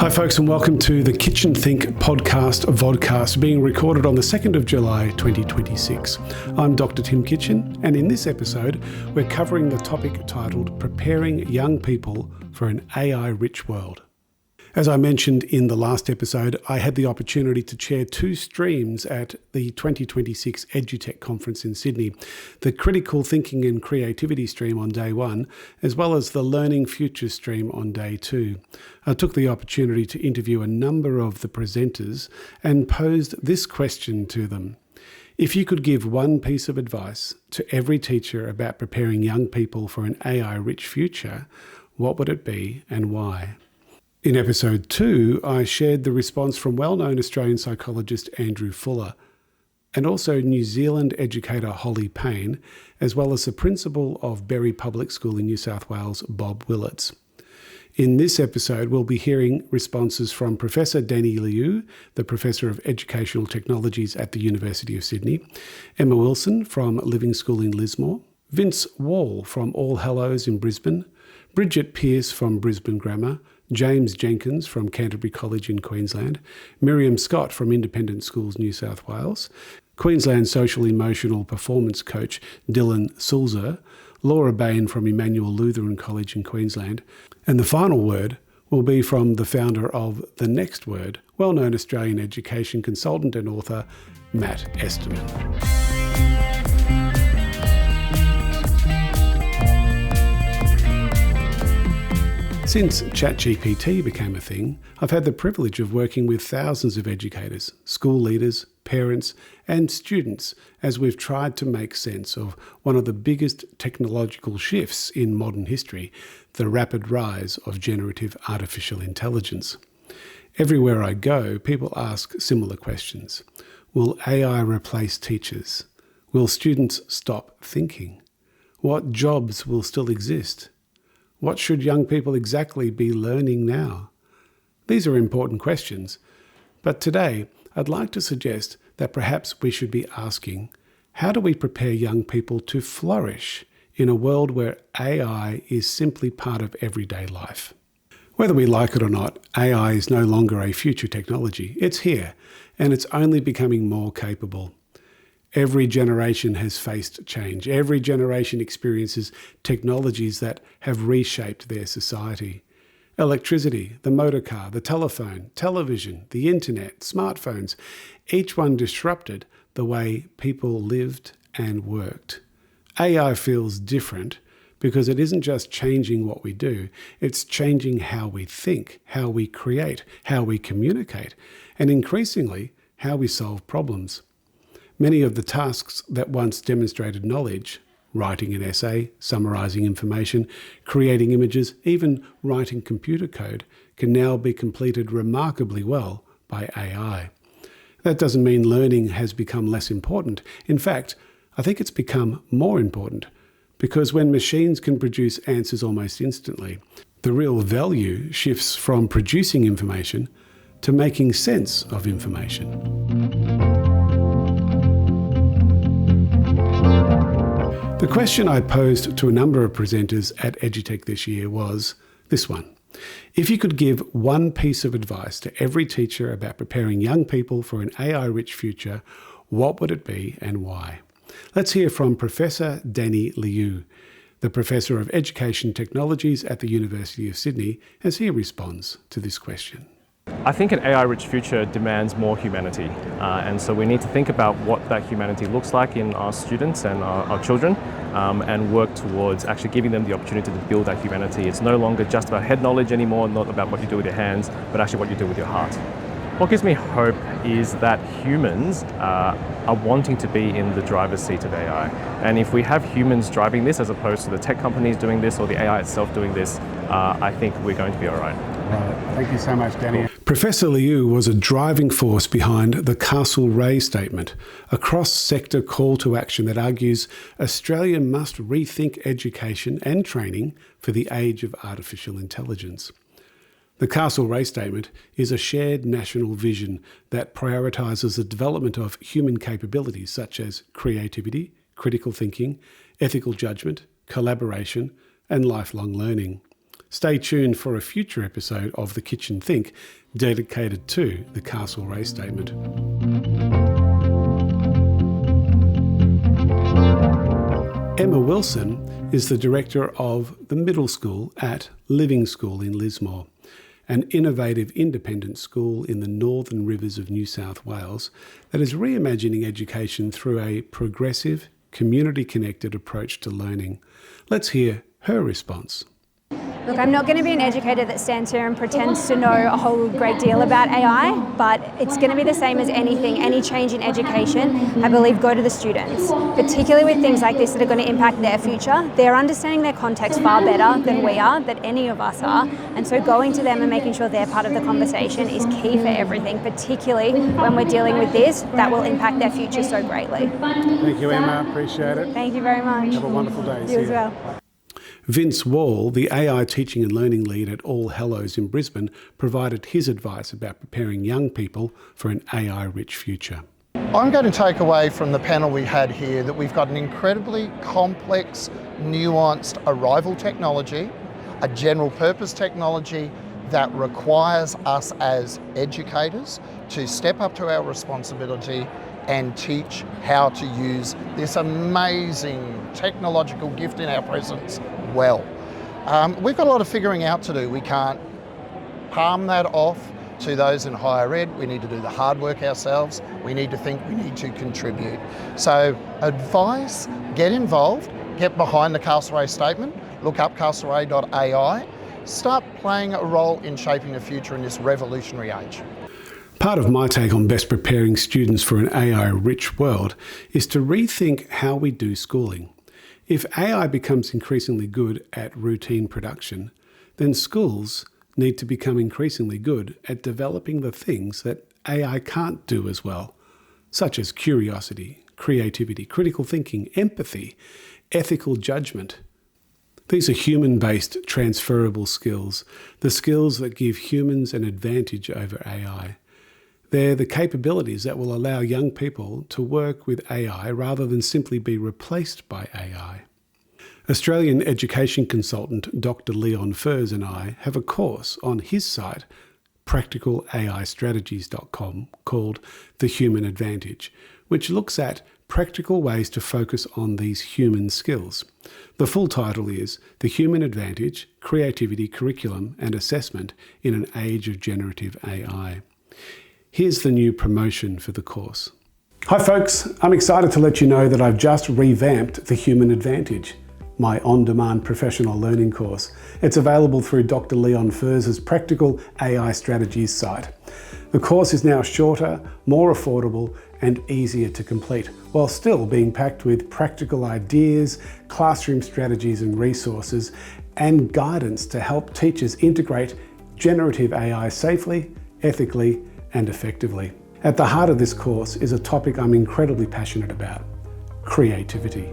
Hi folks, and welcome to the Kitchen Think podcast vodcast, being recorded on the 2nd of July 2026. I'm Dr. Tim Kitchen, and in this episode we're covering the topic titled Preparing Young People for an AI-Rich World. As I mentioned in the last episode, I had the opportunity to chair two streams at the 2026 EDUtech conference in Sydney, the Critical Thinking and Creativity stream on day one, as well as the Learning Future stream on day two. I took the opportunity to interview a number of the presenters and posed this question to them. If you could give one piece of advice to every teacher about preparing young people for an AI-rich future, what would it be and why? In episode 2, I shared the response from well-known Australian psychologist Andrew Fuller, and also New Zealand educator Holly Payne, as well as the principal of Berry Public School in New South Wales, Bob Willits. In this episode, we'll be hearing responses from Professor Danny Liu, the Professor of Educational Technologies at the University of Sydney, Emma Wilson from Living School in Lismore, Vince Wall from All Hallows in Brisbane, Bridget Pearce from Brisbane Grammar, James Jenkins from Canterbury College in Queensland, Mirium Scott from Independent Schools New South Wales, Queensland Social Emotional Performance Coach Dylan Sulzer, Laura Bain from Emmanuel Lutheran College in Queensland, and the final word will be from the founder of The Next Word, well-known Australian education consultant and author Matt Esterman. Since ChatGPT became a thing, I've had the privilege of working with thousands of educators, school leaders, parents, and students as we've tried to make sense of one of the biggest technological shifts in modern history, the rapid rise of generative artificial intelligence. Everywhere I go, people ask similar questions. Will AI replace teachers? Will students stop thinking? What jobs will still exist? What should young people exactly be learning now? These are important questions, but today I'd like to suggest that perhaps we should be asking, how do we prepare young people to flourish in a world where AI is simply part of everyday life? Whether we like it or not, AI is no longer a future technology. It's here, and it's only becoming more capable. Every generation has faced change. Every generation experiences technologies that have reshaped their society. Electricity, the motor car, the telephone, television, the internet, smartphones, each one disrupted the way people lived and worked. AI feels different because it isn't just changing what we do, it's changing how we think, how we create, how we communicate, and increasingly, how we solve problems. Many of the tasks that once demonstrated knowledge, writing an essay, summarising information, creating images, even writing computer code, can now be completed remarkably well by AI. That doesn't mean learning has become less important. In fact, I think it's become more important, because when machines can produce answers almost instantly, the real value shifts from producing information to making sense of information. The question I posed to a number of presenters at EDUtech this year was this one. If you could give one piece of advice to every teacher about preparing young people for an AI-rich future, what would it be and why? Let's hear from Professor Danny Liu, the Professor of Education Technologies at the University of Sydney, as he responds to this question. I think an AI-rich future demands more humanity, and so we need to think about what that humanity looks like in our students and our children, and work towards actually giving them the opportunity to build that humanity. It's no longer just about head knowledge anymore, not about what you do with your hands, but actually what you do with your heart. What gives me hope is that humans are wanting to be in the driver's seat of AI. And if we have humans driving this as opposed to the tech companies doing this or the AI itself doing this, I think we're going to be all right. Right. Thank you so much, Danny. Professor Liu was a driving force behind the Castlereagh Statement, a cross-sector call to action that argues Australia must rethink education and training for the age of artificial intelligence. The Castlereagh Statement is a shared national vision that prioritises the development of human capabilities such as creativity, critical thinking, ethical judgement, collaboration, and lifelong learning. Stay tuned for a future episode of The Kitchen Think dedicated to the Castlereagh Statement. Emma Wilson is the director of the middle school at Living School in Lismore, an innovative independent school in the Northern Rivers of New South Wales that is reimagining education through a progressive, community-connected approach to learning. Let's hear her response. Look, I'm not going to be an educator that stands here and pretends to know a whole great deal about AI, but it's going to be the same as anything, any change in education, I believe, go to the students, particularly with things like this that are going to impact their future. They're understanding their context far better than we are, than any of us are, and so going to them and making sure they're part of the conversation is key for everything, particularly when we're dealing with this, that will impact their future so greatly. Thank you, Emma. Appreciate it. Thank you very much. Have a wonderful day. You as well. Vince Wall, the AI teaching and learning lead at All Hallows in Brisbane, provided his advice about preparing young people for an AI-rich future. I'm going to take away from the panel we had here that we've got an incredibly complex, nuanced arrival technology, a general purpose technology that requires us as educators to step up to our responsibility and teach how to use this amazing technological gift in our presence well. We've got a lot of figuring out to do. We can't palm that off to those in higher ed. We need to do the hard work ourselves. We need to think, we need to contribute. So advice, get involved, get behind the Castlereagh Statement, look up castlereagh.ai, start playing a role in shaping the future in this revolutionary age. Part of my take on best preparing students for an AI-rich world is to rethink how we do schooling. If AI becomes increasingly good at routine production, then schools need to become increasingly good at developing the things that AI can't do as well, such as curiosity, creativity, critical thinking, empathy, ethical judgement. These are human-based transferable skills, the skills that give humans an advantage over AI. They're the capabilities that will allow young people to work with AI rather than simply be replaced by AI. Australian education consultant Dr. Leon Furs and I have a course on his site, practicalaistrategies.com, called The Human Advantage, which looks at practical ways to focus on these human skills. The full title is The Human Advantage, Creativity, Curriculum and Assessment in an Age of Generative AI. Here's the new promotion for the course. Hi folks, I'm excited to let you know that I've just revamped The Human Advantage, my on-demand professional learning course. It's available through Dr. Leon Furs' Practical AI Strategies site. The course is now shorter, more affordable and easier to complete, while still being packed with practical ideas, classroom strategies and resources, and guidance to help teachers integrate generative AI safely, ethically, and effectively. At the heart of this course is a topic I'm incredibly passionate about: creativity.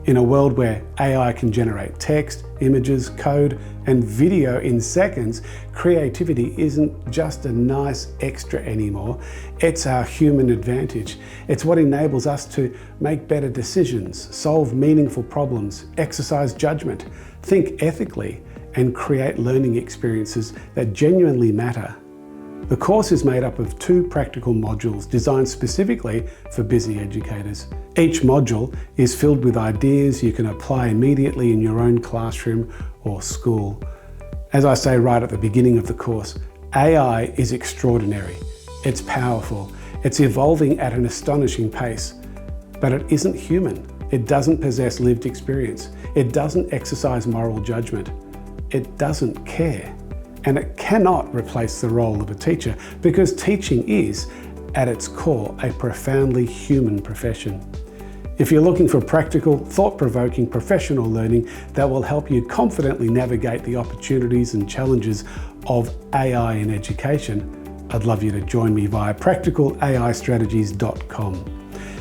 In a world where AI can generate text, images, code, and video in seconds, creativity isn't just a nice extra anymore. It's our human advantage. It's what enables us to make better decisions, solve meaningful problems, exercise judgment, think ethically, and create learning experiences that genuinely matter. The course is made up of 2 practical modules designed specifically for busy educators. Each module is filled with ideas you can apply immediately in your own classroom or school. As I say right at the beginning of the course, AI is extraordinary. It's powerful. It's evolving at an astonishing pace. But it isn't human. It doesn't possess lived experience. It doesn't exercise moral judgment. It doesn't care. And it cannot replace the role of a teacher, because teaching is, at its core, a profoundly human profession. If you're looking for practical, thought-provoking professional learning that will help you confidently navigate the opportunities and challenges of AI in education, I'd love you to join me via practicalaistrategies.com.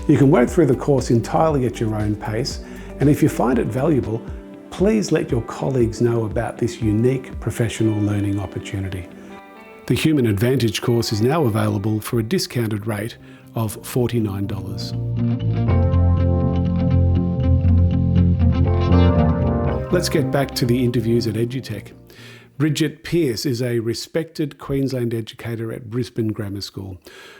You can work through the course entirely at your own pace, and if you find it valuable, please let your colleagues know about this unique professional learning opportunity. The Human Advantage course is now available for a discounted rate of $49. Let's get back to the interviews at EDUtech. Bridget Pearce is a respected Queensland educator at Brisbane Grammar School.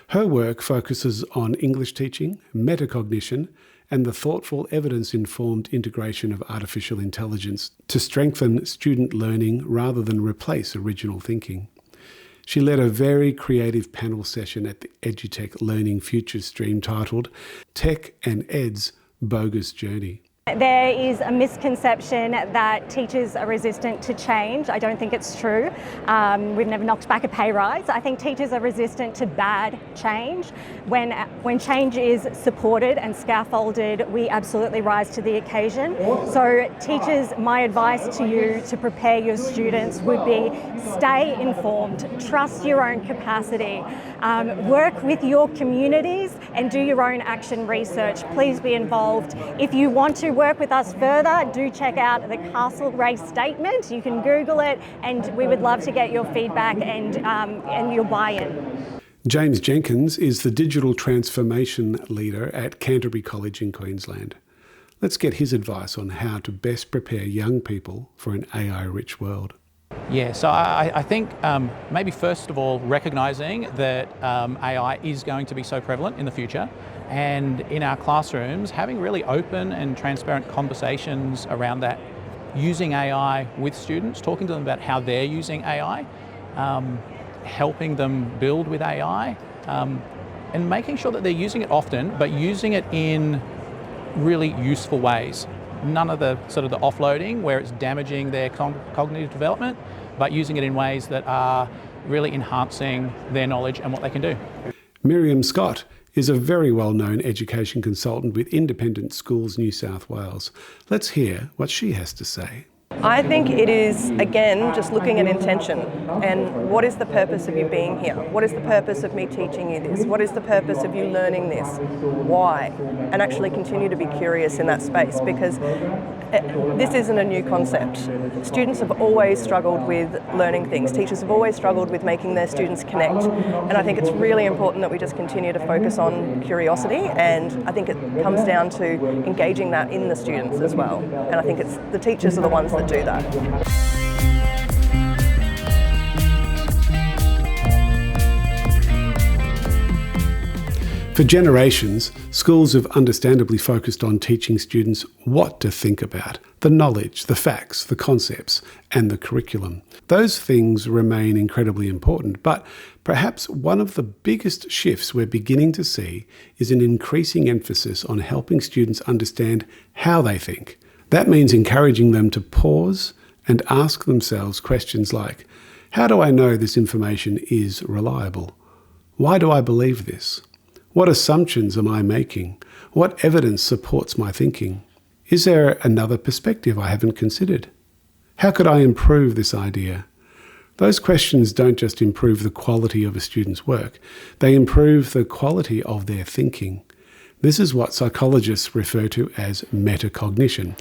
Her work focuses on English teaching, metacognition, and the thoughtful, evidence-informed integration of artificial intelligence to strengthen student learning rather than replace original thinking. She led a very creative panel session at the EDUtech Learning Futures stream titled Tech and Ed's Bogus Journey. There is a misconception that teachers are resistant to change. I don't think it's true. We've never knocked back a pay rise. I think teachers are resistant to bad change. When change is supported and scaffolded, we absolutely rise to the occasion. So teachers, my advice to you to prepare your students would be stay informed, trust your own capacity, work with your communities and do your own action research. Please be involved. If you want to work with us further, do check out the Castle Race Statement. You can Google it, and we would love to get your feedback and your buy-in. James Jenkins is the Digital Transformation Leader at Canterbury College in Queensland. Let's get his advice on how to best prepare young people for an AI-rich world. Yeah, so I think maybe first of all recognising that AI is going to be so prevalent in the future, and in our classrooms having really open and transparent conversations around that, using AI with students, talking to them about how they're using AI, helping them build with AI, and making sure that they're using it often, but using it in really useful ways. None of the sort of the offloading where it's damaging their cognitive development, but using it in ways that are really enhancing their knowledge and what they can do. Mirium Scott is a very well-known education consultant with Independent Schools New South Wales. Let's hear what she has to say. I think it is, again, just looking at intention and what is the purpose of you being here? What is the purpose of me teaching you this? What is the purpose of you learning this? Why? And actually continue to be curious in that space, because this isn't a new concept. Students have always struggled with learning things. Teachers have always struggled with making their students connect. And I think it's really important that we just continue to focus on curiosity, and I think it comes down to engaging that in the students as well. And I think it's the teachers are the ones that do that. For generations, schools have understandably focused on teaching students what to think about, the knowledge, the facts, the concepts, and the curriculum. Those things remain incredibly important, but perhaps one of the biggest shifts we're beginning to see is an increasing emphasis on helping students understand how they think. That means encouraging them to pause and ask themselves questions like, how do I know this information is reliable? Why do I believe this? What assumptions am I making? What evidence supports my thinking? Is there another perspective I haven't considered? How could I improve this idea? Those questions don't just improve the quality of a student's work, they improve the quality of their thinking. This is what psychologists refer to as metacognition.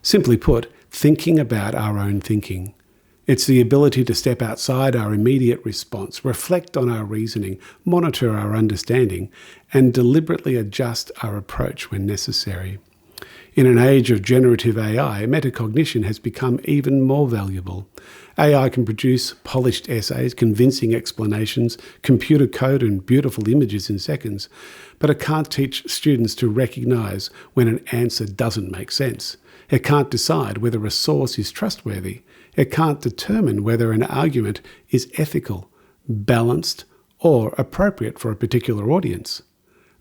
Simply put, thinking about our own thinking. It's the ability to step outside our immediate response, reflect on our reasoning, monitor our understanding, and deliberately adjust our approach when necessary. In an age of generative AI, metacognition has become even more valuable. AI can produce polished essays, convincing explanations, computer code and beautiful images in seconds, but it can't teach students to recognise when an answer doesn't make sense. It can't decide whether a source is trustworthy. It can't determine whether an argument is ethical, balanced, or appropriate for a particular audience.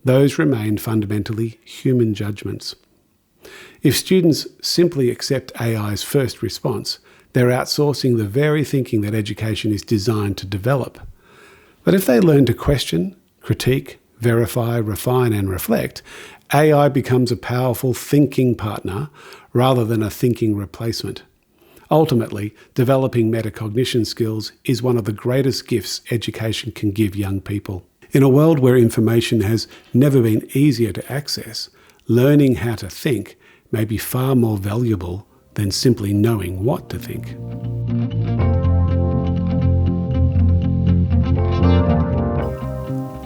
Those remain fundamentally human judgments. If students simply accept AI's first response, they're outsourcing the very thinking that education is designed to develop. But if they learn to question, critique, verify, refine, and reflect, AI becomes a powerful thinking partner rather than a thinking replacement. Ultimately, developing metacognition skills is one of the greatest gifts education can give young people. In a world where information has never been easier to access, learning how to think may be far more valuable than simply knowing what to think.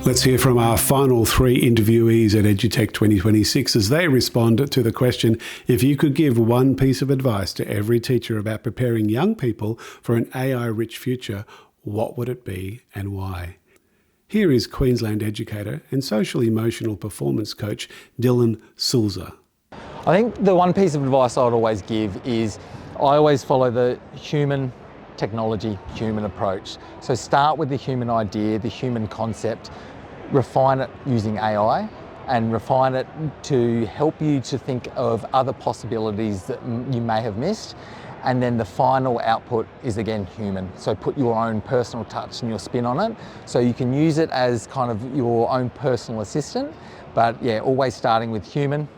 Let's hear from our final 3 interviewees at EDUtech 2026 as they respond to the question, if you could give one piece of advice to every teacher about preparing young people for an AI-rich future, what would it be and why? Here is Queensland educator and social emotional performance coach Dylan Sulzer. I think the one piece of advice I would always give is I always follow the human technology, human approach. So start with the human idea, the human concept, refine it using AI and refine it to help you to think of other possibilities that you may have missed. And then the final output is again human. So put your own personal touch and your spin on it. So you can use it as kind of your own personal assistant, but yeah, always starting with human,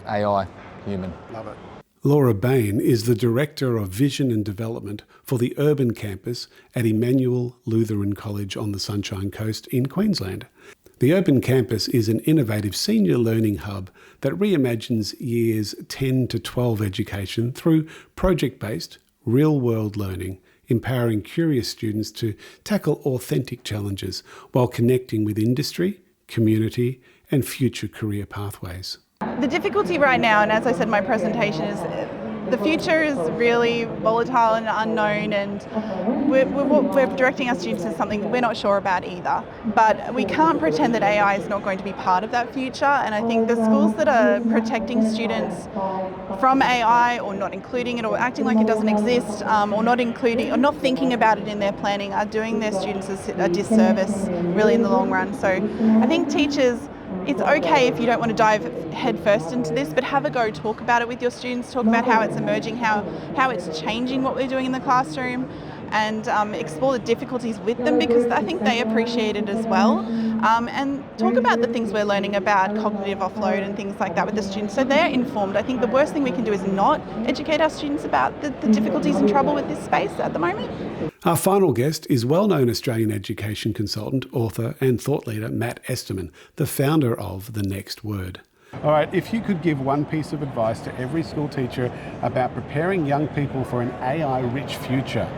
AI, human. Love it. Laura Bain is the Director of Vision and Development for the Urban Campus at Emmanuel Lutheran College on the Sunshine Coast in Queensland. The Urban Campus is an innovative senior learning hub that reimagines years 10 to 12 education through project-based, real-world learning, empowering curious students to tackle authentic challenges while connecting with industry, community, and future career pathways. The difficulty right now, and as I said in my presentation, is the future is really volatile and unknown, and we're directing our students to something we're not sure about either. But we can't pretend that AI is not going to be part of that future, and I think the schools that are protecting students from AI or not including it or acting like it doesn't exist or not including or not thinking about it in their planning are doing their students a disservice really in the long run. So I think teachers, it's okay if you don't want to dive headfirst into this, but have a go, talk about it with your students, talk about how it's emerging, how it's changing what we're doing in the classroom, and explore the difficulties with them because I think they appreciate it as well. And talk about the things we're learning about cognitive offload and things like that with the students so they're informed. I think the worst thing we can do is not educate our students about the difficulties and trouble with this space at the moment. Our final guest is well-known Australian education consultant, author and thought leader Matt Esterman, the founder of The Next Word. All right, if you could give one piece of advice to every school teacher about preparing young people for an AI-rich future,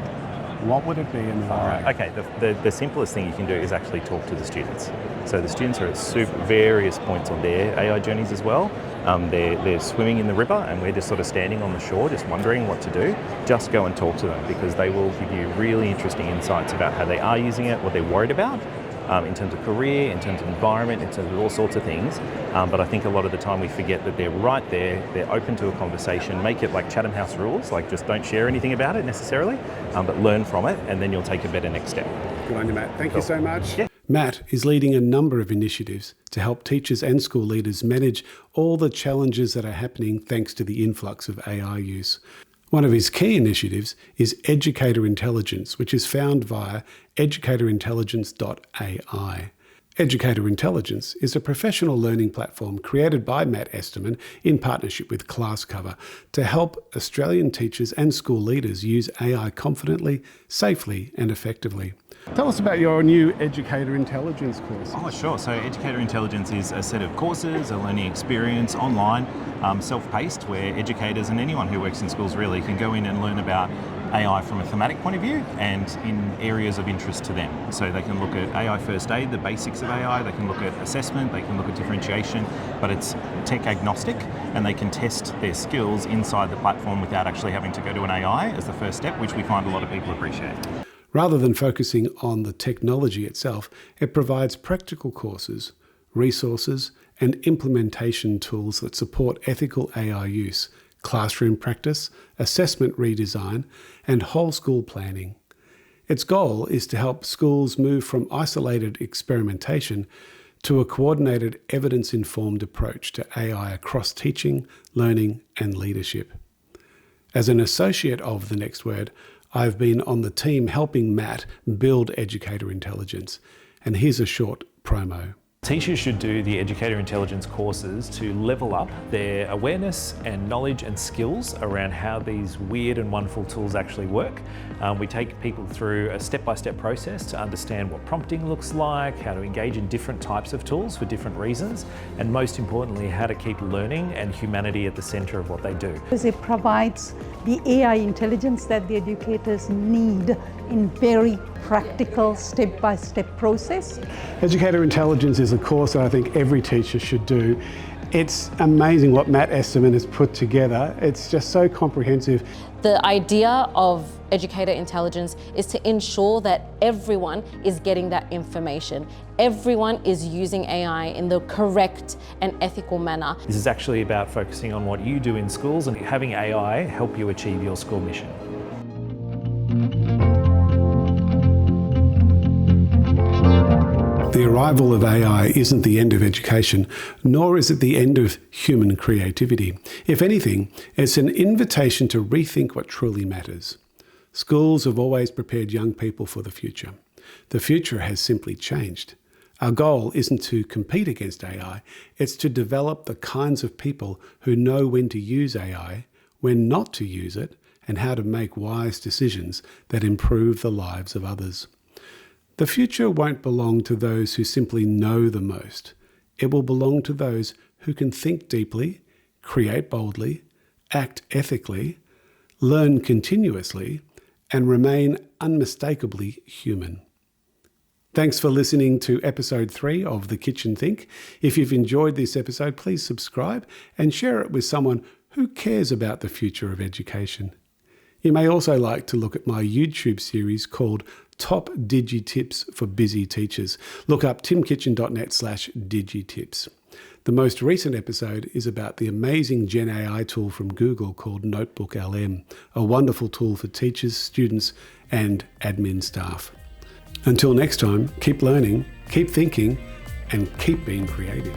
what would it be and why? Okay, the simplest thing you can do is actually talk to the students. So the students are at various points on their AI journeys as well. They're swimming in the river and we're just sort of standing on the shore just wondering what to do. Just go and talk to them because they will give you really interesting insights about how they are using it, what they're worried about. In terms of career, in terms of environment, in terms of all sorts of things. But I think a lot of the time we forget that they're right there, they're open to a conversation, make it like Chatham House rules, like just don't share anything about it necessarily, but learn from it and then you'll take a better next step. Good on you, Matt. Thank you so much. Yeah. Matt is leading a number of initiatives to help teachers and school leaders manage all the challenges that are happening thanks to the influx of AI use. One of his key initiatives is Educator Intelligence, which is found via educatorintelligence.ai. Educator Intelligence is a professional learning platform created by Matt Esterman in partnership with ClassCover to help Australian teachers and school leaders use AI confidently, safely and effectively. Tell us about your new Educator Intelligence course. Oh, sure. So Educator Intelligence is a set of courses, a learning experience online, self-paced, where educators and anyone who works in schools really can go in and learn about AI from a thematic point of view and in areas of interest to them. So they can look at AI first aid, the basics of AI, they can look at assessment, they can look at differentiation, but it's tech agnostic and they can test their skills inside the platform without actually having to go to an AI as the first step, which we find a lot of people appreciate. Rather than focusing on the technology itself, it provides practical courses, resources, and implementation tools that support ethical AI use, classroom practice, assessment redesign, and whole school planning. Its goal is to help schools move from isolated experimentation to a coordinated, evidence-informed approach to AI across teaching, learning, and leadership. As an associate of The Next Word, I've been on the team helping Matt build Educator Intelligence, and here's a short promo. Teachers should do the Educator Intelligence courses to level up their awareness and knowledge and skills around how these weird and wonderful tools actually work. We take people through a step-by-step process to understand what prompting looks like, how to engage in different types of tools for different reasons, and most importantly, how to keep learning and humanity at the centre of what they do. It provides the AI intelligence that the educators need in very practical, step-by-step process. Educator Intelligence is a course that I think every teacher should do. It's amazing what Matt Esterman has put together. It's just so comprehensive. The idea of Educator Intelligence is to ensure that everyone is getting that information. Everyone is using AI in the correct and ethical manner. This is actually about focusing on what you do in schools and having AI help you achieve your school mission. The arrival of AI isn't the end of education, nor is it the end of human creativity. If anything, it's an invitation to rethink what truly matters. Schools have always prepared young people for the future. The future has simply changed. Our goal isn't to compete against AI, it's to develop the kinds of people who know when to use AI, when not to use it, and how to make wise decisions that improve the lives of others. The future won't belong to those who simply know the most. It will belong to those who can think deeply, create boldly, act ethically, learn continuously, and remain unmistakably human. Thanks for listening to episode 3 of The Kitchen Think. If you've enjoyed this episode, please subscribe and share it with someone who cares about the future of education. You may also like to look at my YouTube series called Top Digi Tips for Busy Teachers. Look up timkitchen.net/digitips. The most recent episode is about the amazing Gen AI tool from Google called Notebook LM, a wonderful tool for teachers, students, and admin staff. Until next time, keep learning, keep thinking, and keep being creative.